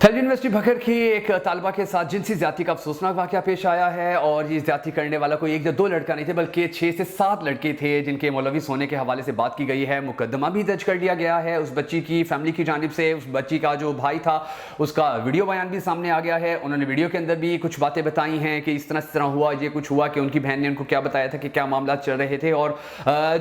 थल यूनिवर्सिटी भखर की एक तालबा के साथ जिनसी ज्यादती का अफसोसनाक वाकया पेश आया है और ये ज्यादती करने वाला कोई एक या दो लड़का नहीं थे बल्कि 6 से 7 लड़के थे जिनके मुलविस होने के हवाले से बात की गई है। मुकदमा भी दर्ज कर लिया गया है उस बच्ची की फैमिली की जानिब से। उस बच्ची का जो भाई था उसका वीडियो बयान भी सामने आ गया है। उन्होंने वीडियो के अंदर भी कुछ बातें बताई हैं कि इस तरह हुआ, ये कुछ हुआ कि उनकी बहन ने उनको क्या बताया था कि क्या मामला चल रहे थे। और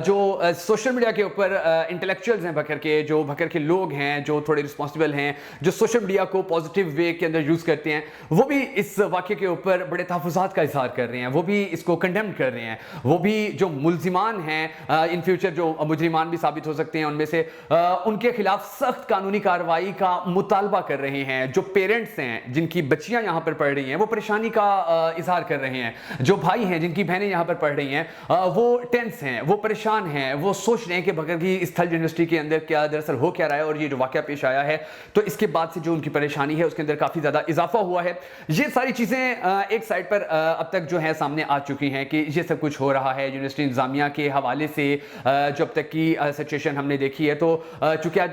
जो सोशल मीडिया के ऊपर इंटेलेक्चुअल्स हैं भखर के, जो भखर के लोग हैं जो थोड़े रिस्पॉन्सिबल हैं, जो सोशल मीडिया को पॉजिटिव वे के अंदर यूज करते हैं, वो भी इस वाक़े के ऊपर बड़े तहफ़्फ़ुज़ात का इज़हार कर रहे हैं। वो भी इसको कंडेम कर रहे हैं। वो भी जो मुल्ज़िमान हैं इन फ्यूचर जो मुजरिमान भी साबित हो सकते हैं उनमें से, उनके खिलाफ सख्त कानूनी कार्रवाई का मुतालबा कर रहे हैं। जो पेरेंट्स हैं जिनकी बच्चियां यहाँ पर पढ़ रही हैं वो परेशानी का इज़हार कर रहे हैं। जो भाई हैं जिनकी बहनें यहाँ पर पढ़ रही हैं वो टेंस हैं, वो परेशान हैं, वो सोच रहे हैं कि भखर की इस थल यूनिवर्सिटी के अंदर क्या दरअसल हो क्या रहा है। और ये जो वाक़या पेश आया है तो इसके बाद से जो उनकी परेशानी है उसके अंदर काफ़ी ज़्यादा इजाफा हुआ है। ये सारी चीज़ें एक साइड पर अब तक जो है सामने आ चुकी हैं कि ये सब कुछ हो रहा है यूनिवर्सिटी इंतज़ामिया के हवाले से। जो अब तक की सिचुएशन हमने देखी है तो चूँकि आज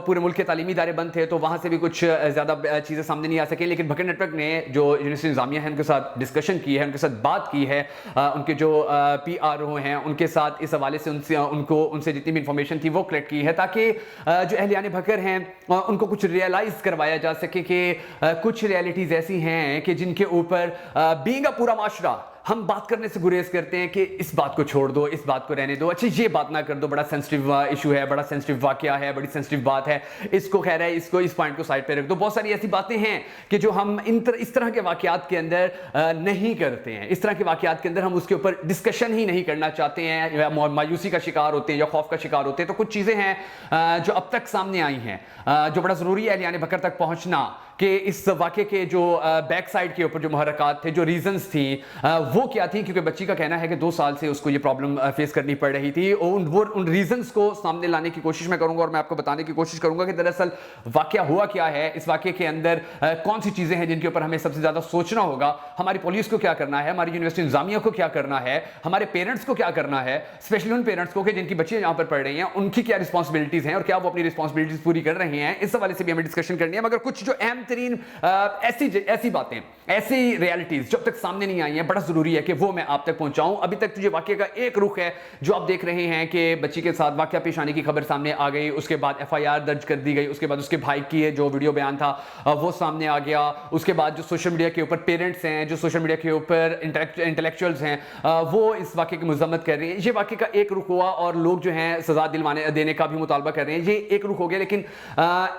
पूरे मुल्क के तालीमी इदारे बंद थे तो वहाँ से भी कुछ ज़्यादा चीज़ें सामने नहीं आ सकें। लेकिन भखर नेटवर्क ने जो यूनिवर्सिटी इंतज़ामिया है उनके साथ डिस्कशन की है, उनके साथ बात की है, उनके जो PRO हैं उनके साथ इस हवाले से उनसे जितनी भी इंफॉर्मेशन थी वो कलेक्ट की है ताकि जो अहलियान भखर हैं उनको कुछ रियलाइज़ करवाया जा सके कि कुछ रियलिटीज़ ऐसी हैं कि जिनके ऊपर बीइंग अ पूरा माशरा हम बात करने से गुरेज करते हैं कि इस बात को छोड़ दो, इस बात को रहने दो, अच्छा ये बात ना कर दो, बड़ा सेंसिटिव इशू है, बड़ा सेंसिटिव वाकया है, बड़ी सेंसिटिव बात है, इसको खैर है, इसको इस पॉइंट को साइड पे रख दो। बहुत सारी ऐसी बातें हैं कि जो हम इस तरह के वाकयात के अंदर नहीं करते हैं। इस तरह के वाकयात के अंदर हम उसके ऊपर डिस्कशन ही नहीं करना चाहते हैं, या मायूसी का शिकार होते हैं या खौफ का शिकार होते हैं। तो कुछ चीज़ें हैं जो अब तक सामने आई हैं जो बड़ा ज़रूरी है अहलियान भखर तक पहुँचना कि इस वाक़े के जो बैक साइड के ऊपर जो मुहर्रकात थे, जो रीजंस थी वो क्या थी। क्योंकि बच्ची का कहना है कि 2 साल से उसको ये प्रॉब्लम फेस करनी पड़ रही थी। उन रीजंस को सामने लाने की कोशिश मैं करूंगा और मैं आपको बताने की कोशिश करूंगा कि दरअसल वाक़या हुआ क्या है, इस वाक़े के अंदर कौन सी चीज़ें हैं जिनके ऊपर हमें सबसे ज़्यादा सोचना होगा। हमारी पुलिस को क्या करना है, हमारी यूनिवर्सिटी इंतज़ामिया को क्या करना है, हमारे पेरेंट्स को क्या करना है, स्पेशली उन पेरेंट्स को कि जिनकी बच्चियाँ यहाँ पर पढ़ रही हैं, उनकी क्या रिस्पॉन्सिबिलिटीज़ हैं और क्या वो अपनी रिस्पॉन्सिबिलिटीज़ पूरी कर रहे हैं। इस हवाले से भी हमें डिस्कशन करनी है। मगर कुछ जो अहम तरीन ऐसी बातें, ऐसी रियलिटीज जब तक सामने नहीं आई हैं, बड़ा जरूरी है कि वो मैं आप तक पहुंचाऊं। अभी तक तुझे वाकये का एक रुख है जो आप देख रहे हैं कि बच्ची के साथ वाकया पेश आने की खबर सामने आ गई, उसके बाद FIR दर्ज कर दी गई, उसके बाद उसके भाई की जो वीडियो बयान था वो सामने आ गया। उसके बाद जो सोशल मीडिया के ऊपर पेरेंट्स हैं, जो सोशल मीडिया के ऊपर इंटेलेक्चुअल्स हैं, वो इस वाकये की मजम्मत कर रहे हैं। ये वाकये का एक रुख हुआ और लोग जो हैं सजा दिलवाने देने का भी मुतालबा कर रहे हैं। ये एक रुख हो गया, लेकिन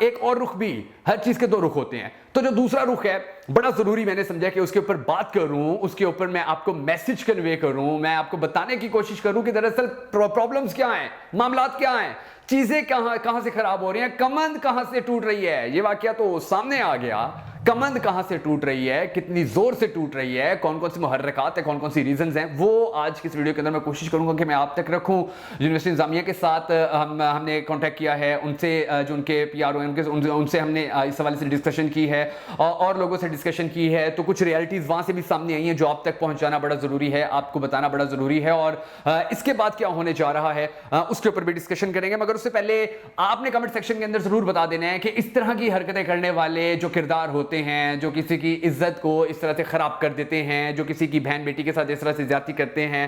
एक और रुख भी, हर चीज़ के 2 रुख होते हैं। तो जो दूसरा रुख है बड़ा जरूरी मैंने समझा कि उसके ऊपर बात करूं, उसके ऊपर मैं आपको मैसेज कन्वे करूं, मैं आपको बताने की कोशिश करूं कि दरअसल प्रॉब्लम्स क्या हैं, मामलात क्या हैं, चीजें कहां से खराब हो रही हैं, कमंद कहां से टूट रही है। ये वाकया तो सामने आ गया, कमंद कहां से टूट रही है, कितनी जोर से टूट रही है, कौन कौन सी मुहर्रकात है, कौन कौन सी रीजंस हैं, वो आज की इस वीडियो के अंदर मैं कोशिश करूंगा कि मैं आप तक रखूं। यूनिवर्सिटी इंतज़ामिया के साथ हमने कांटेक्ट किया है, उनसे जो उनके PRO हैं उनसे हमने इस हवाले से डिस्कशन की है और लोगों से डिस्कशन की है। तो कुछ रियलिटीज़ वहाँ से भी सामने आई हैं जो आप तक पहुँचाना बड़ा ज़रूरी है, आपको बताना बड़ा ज़रूरी है। और इसके बाद क्या होने जा रहा है उसके ऊपर भी डिस्कशन करेंगे। मगर उससे पहले आपने कमेंट सेक्शन के अंदर ज़रूर बता देना है कि इस तरह की हरकतें करने वाले जो किरदार होते हैं, जो किसी की इज्जत को इस तरह से ख़राब कर देते हैं, जो किसी की बहन बेटी के साथ इस तरह से ज़्यादती करते हैं,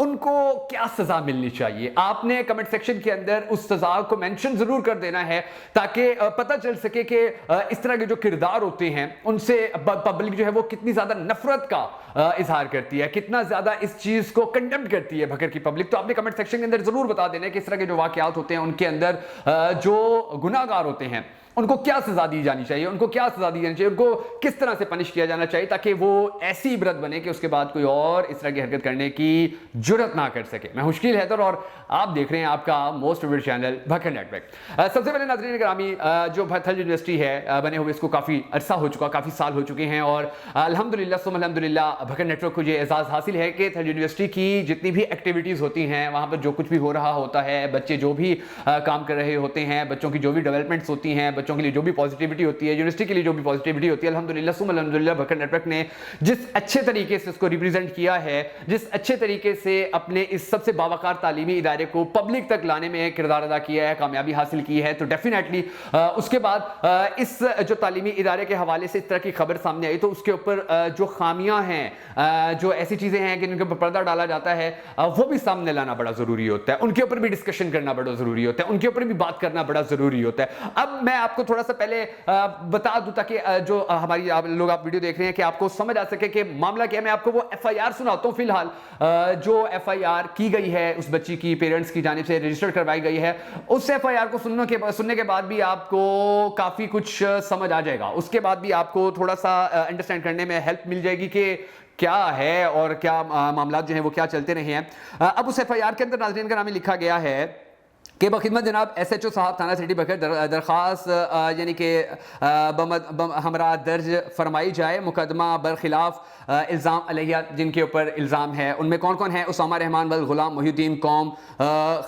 उनको क्या सज़ा मिलनी चाहिए। आपने कमेंट सेक्शन के अंदर उस सज़ा को मेंशन ज़रूर कर देना है ताकि पता चल सके कि इस तरह के जो किरदार होते हैं उनसे पब्लिक जो है वो कितनी ज़्यादा नफरत का इजहार करती है, कितना ज़्यादा इस चीज़ को कंडेम करती है भखर की पब्लिक। तो आपने कमेंट सेक्शन के अंदर ज़रूर बता देना है कि इस तरह के जो वाक़यात होते हैं उनके अंदर जो गुनाहगार होते हैं उनको क्या सजा दी जानी चाहिए, उनको क्या सजा दी जानी चाहिए, उनको किस तरह से पनिश किया जाना चाहिए ताकि वो ऐसी इबरत बने कि उसके बाद कोई और इस तरह की हरकत करने की जुर्रत ना कर सके। मैं मुश्किल हैदर और आप देख रहे हैं आपका most favourite channel Bhakkar network. सबसे पहले नाज़रीन ग्रामी, जो थल यूनिवर्सिटी है बने हुए इसको काफ़ी अरसा हो चुका, काफ़ी साल हो चुके हैं और अल्हम्दुलिल्लाह सुम्मा अल्हम्दुलिल्लाह भखर नेटवर्क को ये एजाज़ हासिल है कि थल यूनिवर्सिटी की जितनी भी एक्टिविटीज़ होती हैं, वहाँ पर जो कुछ भी हो रहा होता है, बच्चे जो भी काम कर रहे होते हैं, बच्चों की जो भी डेवलपमेंट्स होती हैं, बच्चों के लिए जो भी पॉजिटिविटी होती है, यूनिवर्सिटी के लिए जो भी पॉजिटिविटी होती है, अल्हम्दुलिल्लाह सुम्मा अल्हम्दुलिल्लाह बकर नेटवर्क ने जिस अच्छे तरीके से उसको रिप्रेजेंट किया है, जिस अच्छे तरीके से अपने इस सबसे बावकार तालीमी इदारे को पब्लिक तक लाने में किरदार अदा किया है, कामयाबी हासिल की है, तो डेफिनेटली उसके बाद इस जो तालीमी इदारे के हवाले से इस तरह की खबर सामने आई तो उसके ऊपर जो खामियां हैं, जो ऐसी चीजें हैं कि जिनके ऊपर पर्दा डाला जाता है, वो भी सामने लाना बड़ा जरूरी होता है, उनके ऊपर भी डिस्कशन करना बड़ा जरूरी होता है, उनके ऊपर भी बात करना बड़ा जरूरी होता है। अब मैं आपको थोड़ा सा पहले बता दूं ताकि जो हमारी आप वीडियो देख रहे हैं कि आपको समझ आ सके कि मामला क्या है। मैं आपको वो FIR सुनाता हूं फिलहाल, जो FIR की गई है उस बच्ची की पेरेंट्स की जानिब से रजिस्टर करवाई गई है। उस FIR को सुनने के बाद भी आपको काफी कुछ समझ आ जाएगा, उसके बाद भी आपको थोड़ा सा अंडरस्टैंड करने में हेल्प मिल जाएगी कि क्या है और क्या मामला जो हैं वो क्या चलते रहे हैं। अब उस FIR के अंदर नाज़रीन का नाम लिखा गया है कि बखिदमत जनाब SHO साहब थाना सिटी बकर दरख्वास्त यानी कि हमरा दर्ज फरमाई जाए मुकदमा बरखिलाफ इल्ज़ाम अलैया जिनके ऊपर इल्ज़ाम है। उनमें कौन कौन है? उसामा रहमान वल गुलाम मोहिउद्दीन कौम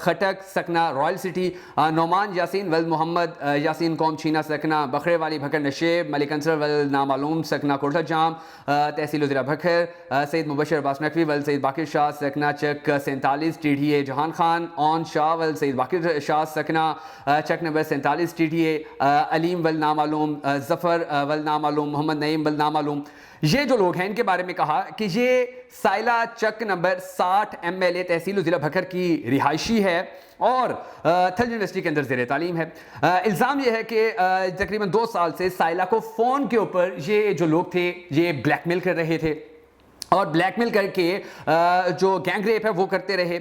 खटक सकना रॉयल सिटी, नौमान यासीन वल मोहम्मद यासीन कौम छीना सकना बखरे वाली भकर नशेब, मलिक अंसर वल नामालूम सकना कोटा जाम तहसील ज़िला बखर, सैयद मुबशर अब्बास नकवी वल सैयद बाकिर शाह सकना चक 47 TDA जहान खान, ऑन शाह वल सैयद बाकिर शाह सकना चक नंबर 47 TDA अलीम वल नामालूम, जफ़र वल नामालूम, मोहम्मद नईम वल नामालूम। ये जो लोग हैं इनके बारे में कहा कि ये साइला चक नंबर 60 MLA तहसील ज़िला भकर की रिहायशी है और थल यूनिवर्सिटी के अंदर ज़ेर तालीम है। इल्ज़ाम ये है कि तकरीबन 2 साल से साइला को फ़ोन के ऊपर ये जो लोग थे ये ब्लैकमेल कर रहे थे और ब्लैकमेल करके जो गैंग रेप है वो करते रहे।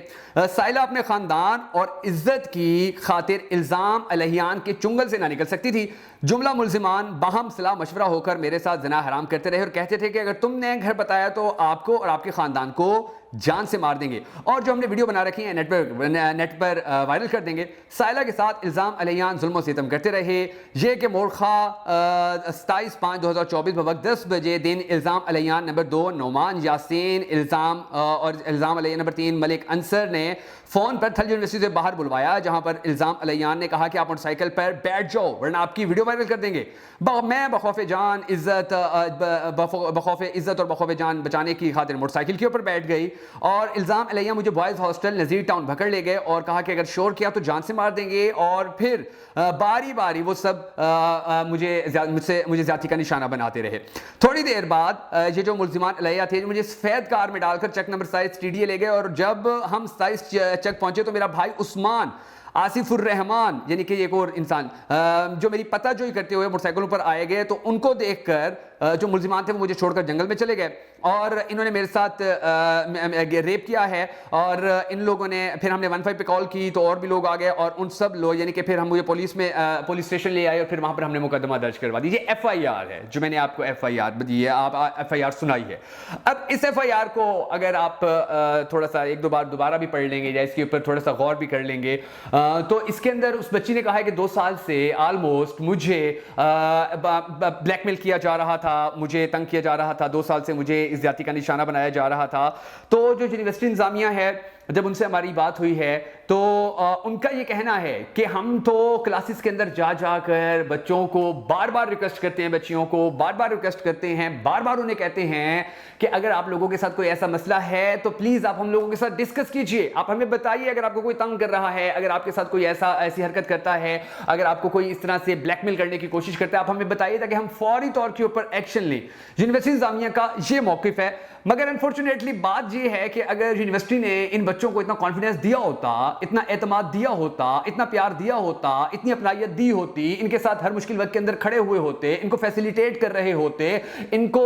साइला अपने ख़ानदान और इज़्ज़त की खातिर इल्ज़ाम अलहियान के चुंगल से ना निकल सकती थी। जुमला मुल्ज़िमान बाहम सलाह मशवरा होकर मेरे साथ ज़ना हराम करते रहे और कहते थे कि अगर तुमने घर बताया तो आपको और आपके ख़ानदान को जान से मार देंगे और जो हमने वीडियो बना रखी है नेट पर वायरल कर देंगे। साइला के साथ इल्ज़ाम अलहियान जुल्म सितम करते रहे। ये कि मोरखा 27/5/2024 बवक्त 10 बजे दिन इल्ज़ाम अलहियान नंबर 2 नौमान यासीन और इल्ज़ाम अलहियान नंबर 3 मलिक अंसर ने फ़ोन पर थल यूनिवर्सिटी से बाहर बुलवाया, जहां पर इल्ज़ाम अलहियान ने कहा कि आप मोटरसाइकिल पर बैठ जाओ वरना आपकी वीडियो वायरल कर देंगे। मैं बखौफ जान इज़्ज़त और बखौफ जान बचाने की खातिर मोटरसाइकिल के ऊपर बैठ गई और इल्ज़ाम अलैया मुझे बॉयज़ हॉस्टल नज़ीर टाउन भकड़ ले गए और कहा कि अगर शोर किया तो जान से मार देंगे और फिर बारी बारी वो सब मुझे ज़्यादती का निशाना बनाते रहे। थोड़ी देर बाद ये जो मुल्ज़िमान अलैया थे मुझे सफ़ेद कार में डालकर चक नंबर 27 TDA ले गए और जब हम 27 चक पहुंचे तो मेरा भाई उस्मान आसिफुर रहमान यानी कि एक और इंसान जो मेरी पता जोई करते हुए मोटरसाइकिलों पर आए गए तो उनको देखकर जो मुल्जिमान थे वो मुझे छोड़कर जंगल में चले गए और इन्होंने मेरे साथ रेप किया है और इन लोगों ने फिर हमने 15 पे कॉल की तो और भी लोग आ गए और उन सब लोग यानी कि फिर हम मुझे पुलिस स्टेशन ले आए और फिर वहाँ पर हमने मुकदमा दर्ज करवा दी। ये FIR है जो मैंने आपको FIR दी है, आप FIR सुनाई है। अब इस FIR को अगर आप थोड़ा सा 1-2 बार दोबारा भी पढ़ लेंगे या इसके ऊपर थोड़ा सा गौर भी कर लेंगे तो इसके अंदर उस बच्ची ने कहा है कि 2 साल से ऑलमोस्ट मुझे ब्लैकमेल किया जा रहा था, मुझे तंग किया जा रहा था, 2 साल से मुझे इस जाति का निशाना बनाया जा रहा था। तो जो यूनिवर्सिटी इंतजामिया है जब उनसे हमारी बात हुई है तो उनका ये कहना है कि हम तो क्लासेस के अंदर जा जाकर बच्चों को बार बार रिक्वेस्ट करते हैं, बच्चियों को बार बार रिक्वेस्ट करते हैं, बार बार उन्हें कहते हैं कि अगर आप लोगों के साथ कोई ऐसा मसला है तो प्लीज आप हम लोगों के साथ डिस्कस कीजिए, आप हमें बताइए अगर आपको कोई तंग कर रहा है, अगर आपके साथ कोई ऐसी हरकत करता है, अगर आपको कोई इस तरह से ब्लैकमेल करने की कोशिश करता है, आप हमें बताइए ताकि हम फौरी तौर के ऊपर एक्शन लें। यूनिवर्सिटी इंतजामिया का ये मौकिफ है। मगर अनफॉर्चुनेटली बात ये है कि अगर यूनिवर्सिटी ने इन बच्चों को इतना कॉन्फिडेंस दिया होता, इतना एतमाद दिया होता, इतना प्यार दिया होता, इतनी अपनायत दी होती, इनके साथ हर मुश्किल वक्त के अंदर खड़े हुए होते, इनको फैसिलिटेट कर रहे होते, इनको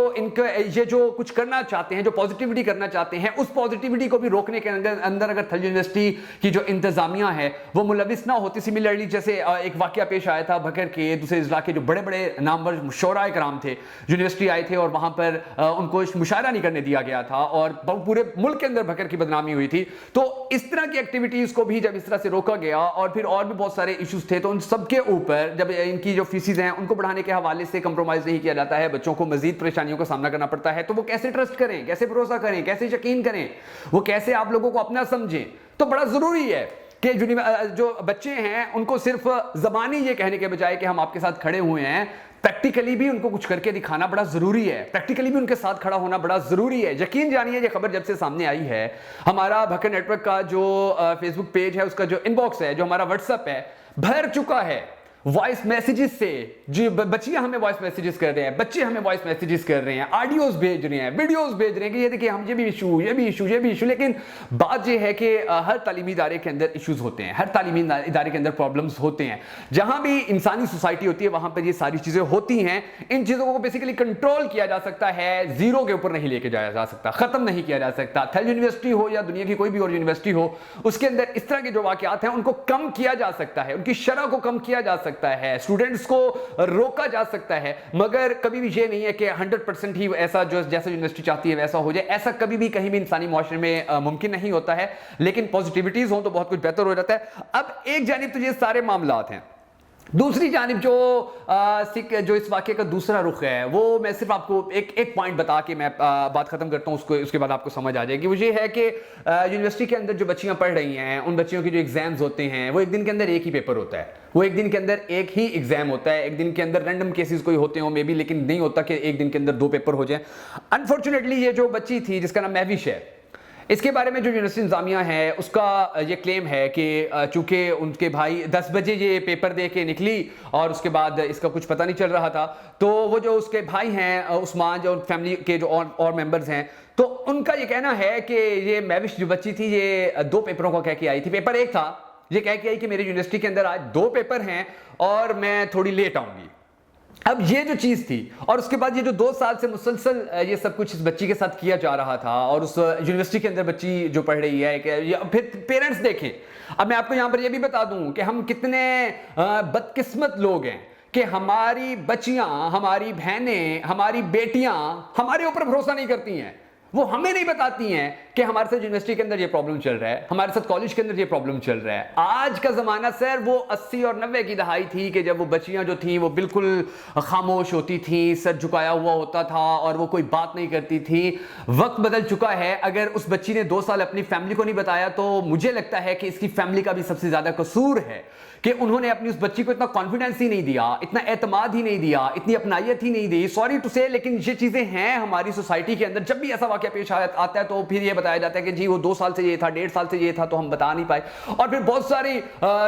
ये जो कुछ करना चाहते हैं, जो पॉजिटिविटी करना चाहते हैं, उस पॉजिटिविटी को भी रोकने के अंदर अगर थल यूनिवर्सिटी की जो इंतजामिया है वो मुलविस ना होती। सिमिलरली जैसे एक वाकया पेश आया था भकर के दूसरे इजला के जो बड़े बड़े नामवर शोराए कराम थे यूनिवर्सिटी आए थे और वहां पर उनको मुशायरा नहीं करने दिया गया था और पूरे मुल्क के अंदर भकर की बदनामी हुई थी। तो इस तरह की एक्टिविटीज को भी जब इस तरह से रोका गया और फिर और भी बहुत सारे इश्यूज थे तो उन सबके ऊपर जब इनकी जो फीसिस हैं उनको बढ़ाने के हवाले से कंप्रोमाइज नहीं किया जाता है, बच्चों को मजीद परेशानियों का सामना करना पड़ता है, तो वो कैसे ट्रस्ट करें, कैसे भरोसा करें, कैसे यकीन करें, वो कैसे आप लोगों को अपना समझें। तो बड़ा जरूरी है کہ جو بچے ہیں ان کو صرف زبانی یہ کہنے کے بجائے کہ ہم آپ کے ساتھ کھڑے ہوئے ہیں، پریکٹیکلی بھی ان کو کچھ کر کے دکھانا بڑا ضروری ہے، پریکٹیکلی بھی ان کے ساتھ کھڑا ہونا بڑا ضروری ہے۔ یقین جانیے یہ خبر جب سے سامنے آئی ہے، ہمارا بھکر نیٹ ورک کا جو فیس بک پیج ہے، اس کا جو ان باکس ہے، جو ہمارا واٹس ایپ ہے، بھر چکا ہے وائس میسیجز سے۔ جو بچیاں ہمیں وائس میسیجز کر رہے ہیں، بچے ہمیں وائس میسیجز کر رہے ہیں، آڈیوز بھیج رہے ہیں، ویڈیوز بھیج رہے ہیں کہ یہ دیکھیں ہم یہ بھی ایشو۔ لیکن بات یہ ہے کہ ہر تعلیمی ادارے کے اندر ایشوز ہوتے ہیں، ہر تعلیمی ادارے کے اندر پرابلمز ہوتے ہیں۔ جہاں بھی انسانی سوسائٹی ہوتی ہے وہاں پر یہ ساری چیزیں ہوتی ہیں۔ ان چیزوں کو بیسیکلی کنٹرول کیا جا سکتا ہے، زیرو کے اوپر نہیں لے کے جایا جا سکتا، ختم نہیں کیا جا سکتا۔ تھل یونیورسٹی ہو یا دنیا کی کوئی بھی اور یونیورسٹی ہو، اس کے اندر اس طرح کے جو واقعات ہیں ان کو کم کیا جا سکتا ہے، ان کی شرح کو کم کیا جا سکتا ہے، اسٹوڈنٹس کو روکا جا سکتا ہے، مگر کبھی بھی یہ نہیں ہے کہ 100% ہی ایسا جیسا یونیورسٹی چاہتی ہے ویسا ہو جائے۔ ایسا کبھی بھی کہیں بھی انسانی معاشرے میں ممکن نہیں ہوتا ہے، لیکن پازیٹیوٹیز ہوں تو بہت کچھ بہتر ہو جاتا ہے۔ اب ایک جانب تو یہ سارے معاملات ہیں، دوسری جانب جو اس واقعے کا دوسرا رخ ہے، وہ میں صرف آپ کو ایک پوائنٹ بتا کے میں بات ختم کرتا ہوں، اس کے بعد آپ کو سمجھ آ جائے گی۔ وہ یہ ہے کہ یونیورسٹی کے اندر جو بچیاں پڑھ رہی ہیں، ان بچیوں کی جو ایگزامز ہوتے ہیں، وہ ایک دن کے اندر ایک ہی پیپر ہوتا ہے، وہ ایک دن کے اندر ایک ہی ایگزام ہوتا ہے۔ ایک دن کے اندر رینڈم کیسز کوئی ہوتے ہوں مے بی، لیکن نہیں ہوتا کہ ایک دن کے اندر 2 پیپر ہو جائیں۔ انفارچونیٹلی یہ جو بچی تھی جس کا نام مہوش ہے، اس کے بارے میں جو یونیورسٹی انتظامیہ ہے اس کا یہ کلیم ہے کہ چونکہ ان کے بھائی 10 بجے یہ پیپر دے کے نکلی اور اس کے بعد اس کا کچھ پتہ نہیں چل رہا تھا، تو وہ جو اس کے بھائی ہیں عثمان، جو فیملی کے جو اور ممبرز ہیں، تو ان کا یہ کہنا ہے کہ یہ مہوش جو بچی تھی یہ 2 پیپروں کو کہہ کے آئی تھی۔ پیپر ایک تھا، یہ کہہ کے آئی کہ میری یونیورسٹی کے اندر آج 2 پیپر ہیں اور میں تھوڑی لیٹ آؤں گی۔ اب یہ جو چیز تھی، اور اس کے بعد یہ جو 2 سال سے مسلسل یہ سب کچھ اس بچی کے ساتھ کیا جا رہا تھا، اور اس یونیورسٹی کے اندر بچی جو پڑھ رہی ہے کہ پھر پیرنٹس دیکھیں۔ اب میں آپ کو یہاں پر یہ بھی بتا دوں کہ ہم کتنے بدقسمت لوگ ہیں کہ ہماری بچیاں، ہماری بہنیں، ہماری بیٹیاں ہمارے اوپر بھروسہ نہیں کرتی ہیں، وہ ہمیں نہیں بتاتی ہیں کہ ہمارے ساتھ یونیورسٹی کے اندر یہ پرابلم چل رہا ہے، ہمارے ساتھ کالج کے اندر یہ پرابلم چل رہا ہے۔ آج کا زمانہ سر وہ 80 اور 90 کی دہائی تھی کہ جب وہ بچیاں جو تھیں وہ بالکل خاموش ہوتی تھیں، سر جھکایا ہوا ہوتا تھا اور وہ کوئی بات نہیں کرتی تھی۔ وقت بدل چکا ہے۔ اگر اس بچی نے 2 سال اپنی فیملی کو نہیں بتایا تو مجھے لگتا ہے کہ اس کی فیملی کا بھی سب سے زیادہ قصور ہے کہ انہوں نے اپنی اس بچی کو اتنا کانفیڈنس ہی نہیں دیا، اتنا اعتماد ہی نہیں دیا، اتنی اپنائیت ہی نہیں دی۔ سوری ٹو سے، لیکن یہ چیزیں ہیں ہماری سوسائٹی کے اندر۔ جب بھی ایسا واقعہ پیش آتا ہے تو پھر یہ بتایا جاتا ہے کہ جی وہ 2 سال سے یہ تھا، 1.5 سال سے یہ تھا تو ہم بتا نہیں پائے، اور پھر بہت ساری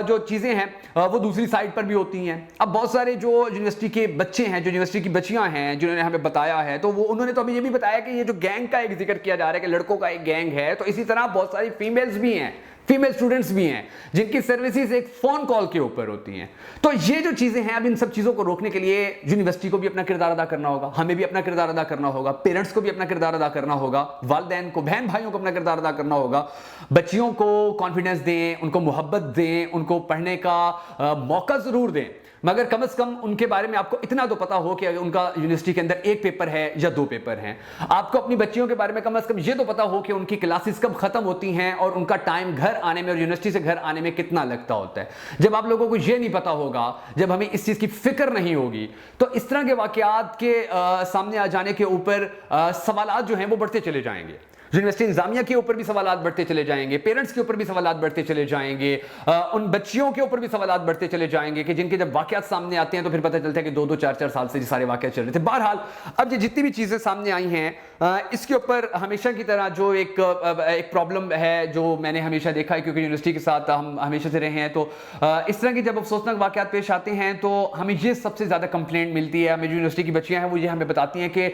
جو چیزیں ہیں وہ دوسری سائڈ پر بھی ہوتی ہیں۔ اب بہت سارے جو یونیورسٹی کے بچے ہیں، جو یونیورسٹی کی بچیاں ہیں، جنہوں نے ہمیں بتایا ہے، تو وہ انہوں نے تو ہمیں یہ بھی بتایا کہ یہ جو گینگ کا ایک ذکر کیا جا رہا ہے کہ لڑکوں کا ایک گینگ ہے، تو اسی طرح بہت ساری فیمیلز بھی ہیں، فیمیل اسٹوڈنٹس بھی ہیں جن کی سروسز ایک فون کال کے اوپر ہوتی ہیں۔ تو یہ جو چیزیں ہیں، اب ان سب چیزوں کو روکنے کے لیے یونیورسٹی کو بھی اپنا کردار ادا کرنا ہوگا، ہمیں بھی اپنا کردار ادا کرنا ہوگا، پیرنٹس کو بھی اپنا کردار ادا کرنا ہوگا، والدین کو، بہن بھائیوں کو اپنا کردار ادا کرنا ہوگا۔ بچیوں کو کانفیڈنس دیں، ان کو محبت دیں، ان کو پڑھنے کا موقع ضرور دیں، مگر کم از کم ان کے بارے میں آپ کو اتنا تو پتا ہو کہ ان کا یونیورسٹی کے اندر 1 پیپر ہے یا 2 پیپر ہیں۔ آپ کو اپنی بچیوں کے بارے میں کم از کم یہ تو پتا ہو کہ ان کی کلاسز کب ختم ہوتی ہیں اور ان کا ٹائم گھر آنے میں اور یونیورسٹی سے گھر آنے میں کتنا لگتا ہوتا ہے۔ جب آپ لوگوں کو یہ نہیں پتا ہوگا، جب ہمیں اس چیز کی فکر نہیں ہوگی، تو اس طرح کے واقعات کے سامنے آ جانے کے اوپر سوالات جو ہیں وہ بڑھتے چلے جائیں گے۔ یونیورسٹی انتظامیہ کے اوپر بھی سوالات بڑھتے چلے جائیں گے، پیرنٹس کے اوپر بھی سوالات بڑھتے چلے جائیں گے، ان بچیوں کے اوپر بھی سوالات بڑھتے چلے جائیں گے کہ جن کے جب واقعات سامنے آتے ہیں تو پھر پتہ چلتا ہے کہ 2-2 4-4 سال سے یہ سارے واقعات چل رہے تھے۔ بہرحال اب یہ جتنی بھی چیزیں سامنے آئی ہیں، اس کے اوپر ہمیشہ کی طرح جو ایک پرابلم ہے جو میں نے ہمیشہ دیکھا ہے، کیونکہ یونیورسٹی کے ساتھ ہم ہمیشہ سے رہے ہیں، تو اس طرح کے جب افسوسناک واقعات پیش آتے ہیں تو ہمیں یہ سب سے زیادہ کمپلینٹ ملتی ہے۔ ہمیں جو یونیورسٹی کی بچیاں ہیں وہ یہ ہمیں بتاتی ہیں کہ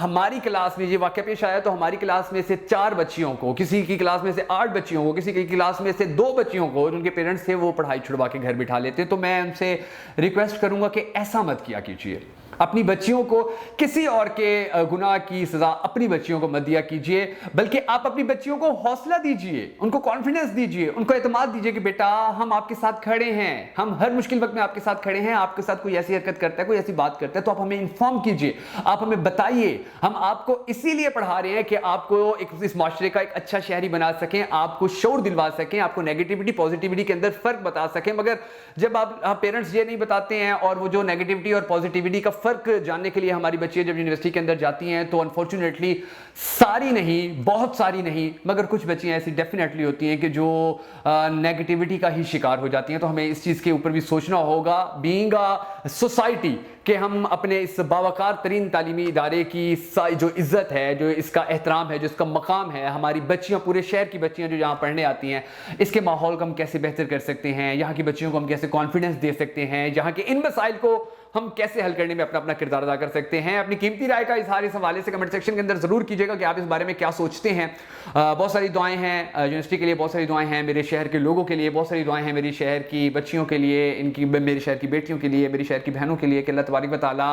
ہماری کلاس میں یہ واقعہ پیش آیا تو ہماری کلاس میں سے 4 بچیوں کو، کسی کی کلاس میں سے 8 بچیوں کو، کسی کی کلاس میں سے 2 بچیوں کو جن کے پیرنٹس تھے وہ پڑھائی چھڑوا کے گھر بٹھا لیتے۔ تو میں ان سے ریکویسٹ کروں گا کہ ایسا مت کیا کیجیے، اپنی بچیوں کو کسی اور کے گناہ کی سزا اپنی بچیوں کو مت دیا کیجیے، بلکہ آپ اپنی بچیوں کو حوصلہ دیجیے، ان کو کانفیڈنس دیجیے، ان کو اعتماد دیجیے کہ بیٹا ہم آپ کے ساتھ کھڑے ہیں، ہم ہر مشکل وقت میں آپ کے ساتھ کھڑے ہیں۔ آپ کے ساتھ کوئی ایسی حرکت کرتا ہے، کوئی ایسی بات کرتا ہے تو آپ ہمیں انفارم کیجیے، آپ ہمیں بتائیے۔ ہم آپ کو اسی لیے پڑھا رہے ہیں کہ آپ کو اس معاشرے کا ایک اچھا شہری بنا سکیں، آپ کو شعور دلوا سکیں، آپ کو نیگیٹیوٹی پازیٹیوٹی کے اندر فرق بتا سکیں۔ مگر جب آپ پیرنٹس یہ نہیں بتاتے ہیں اور وہ جو نیگیٹیوٹی اور پازیٹیوٹی کا फ़र्क जानने के लिए हमारी बच्चियाँ जब यूनिवर्सिटी के अंदर जाती हैं तो अनफॉर्चुनेटली सारी नहीं, बहुत सारी नहीं, मगर कुछ बच्चियाँ ऐसी डेफिनेटली होती हैं कि जो नेगेटिविटी का ही शिकार हो जाती हैं। तो हमें इस चीज़ के ऊपर भी सोचना होगा, बीइंग अ सोसाइटी, कि हम अपने इस बावकार तरीन तालीमी इदारे की जो इज़्ज़त है, जो इसका एहतराम है, जो इसका मकाम है, हमारी बच्चियाँ, पूरे शहर की बच्चियाँ जो यहाँ पढ़ने आती हैं, इसके माहौल को हम कैसे बेहतर कर सकते हैं, यहाँ की बच्चियों को हम कैसे कॉन्फिडेंस दे सकते हैं, यहाँ के इन मसाइल को हम कैसे हल करने में अपना अपना किरदार अदा कर सकते हैं। अपनी कीमती राय का इजहार इस हवाले से कमेंट सेक्शन के अंदर ज़रूर कीजिएगा कि आप इस बारे में क्या सोचते हैं। बहुत सारी दुआएं हैं यूनिवर्सिटी के लिए, बहुत सारी दुआएं हैं मेरे शहर के लोगों के लिए, बहुत सारी दुआएं हैं मेरी शहर की बच्चियों के लिए, मेरे शहर की बेटियों के लिए, मेरी शहर की बहनों के लिए, कि अल्लाह तबारक व तआला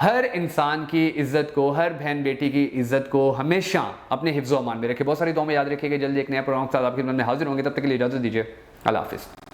हर इंसान की इज़्ज़त को, हर बहन बेटी की इज़्ज़त को हमेशा अपने हिफ्ज़ व अमान में रखे। बहुत सारी दुआओं में याद रखिएगा। जल्दी एक नया प्रोग्राम के साथ आपकी खिदमत में हाजिर होंगे, तब तक के लिए इजाज़त दीजिए। अल्लाह हाफ़िज़।